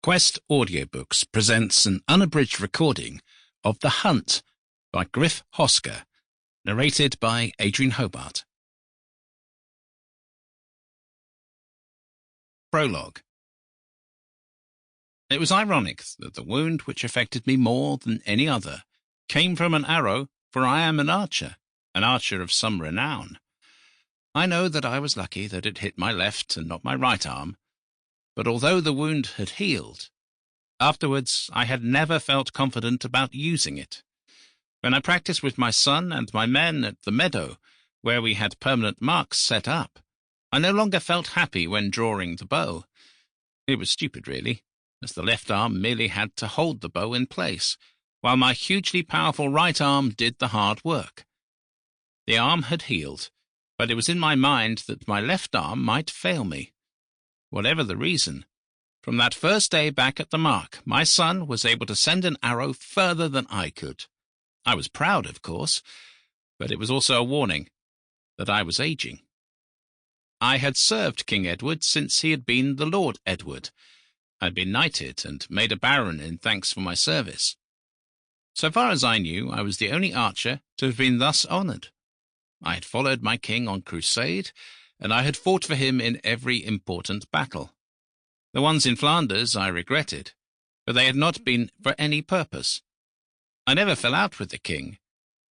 Quest Audiobooks presents an unabridged recording of The Hunt by Griff Hosker, narrated by Adrian Hobart. Prologue. It was ironic that the wound which affected me more than any other came from an arrow, for I am an archer of some renown. I know that I was lucky that it hit my left and not my right arm, but although the wound had healed, afterwards I had never felt confident about using it. When I practiced with my son and my men at the meadow, where we had permanent marks set up, I no longer felt happy when drawing the bow. It was stupid, really, as the left arm merely had to hold the bow in place, while my hugely powerful right arm did the hard work. The arm had healed, but it was in my mind that my left arm might fail me. Whatever the reason, from that first day back at the mark, my son was able to send an arrow further than I could. I was proud, of course, but it was also a warning that I was aging. I had served King Edward since he had been the Lord Edward. I had been knighted and made a baron in thanks for my service. So far as I knew, I was the only archer to have been thus honoured. I had followed my king on crusade, and I had fought for him in every important battle. The ones in Flanders I regretted, but they had not been for any purpose. I never fell out with the king,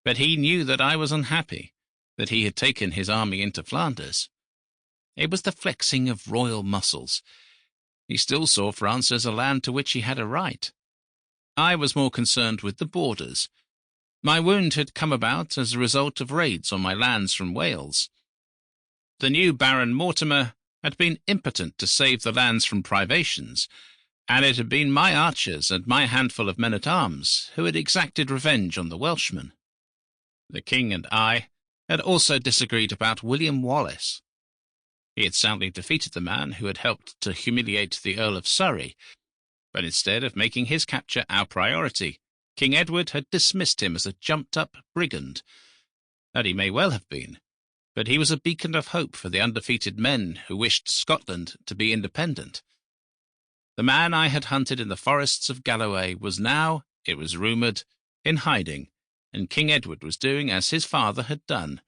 but he knew that I was unhappy, that he had taken his army into Flanders. It was the flexing of royal muscles. He still saw France as a land to which he had a right. I was more concerned with the borders. My wound had come about as a result of raids on my lands from Wales. The new Baron Mortimer had been impotent to save the lands from privations, and it had been my archers and my handful of men-at-arms who had exacted revenge on the Welshmen. The king and I had also disagreed about William Wallace. He had soundly defeated the man who had helped to humiliate the Earl of Surrey, but instead of making his capture our priority, King Edward had dismissed him as a jumped-up brigand. That he may well have been, but he was a beacon of hope for the undefeated men who wished Scotland to be independent. The man I had hunted in the forests of Galloway was now, it was rumoured, in hiding, and King Edward was doing as his father had done,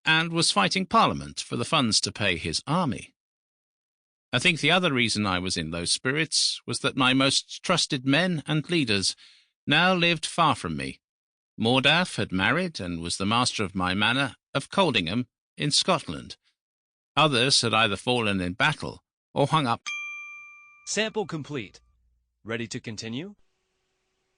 and was fighting Parliament for the funds to pay his army. I think the other reason I was in low spirits was that my most trusted men and leaders now lived far from me. Mordaunt had married and was the master of my manor of Coldingham in Scotland. Others had either fallen in battle or hung up. Sample complete. Ready to continue?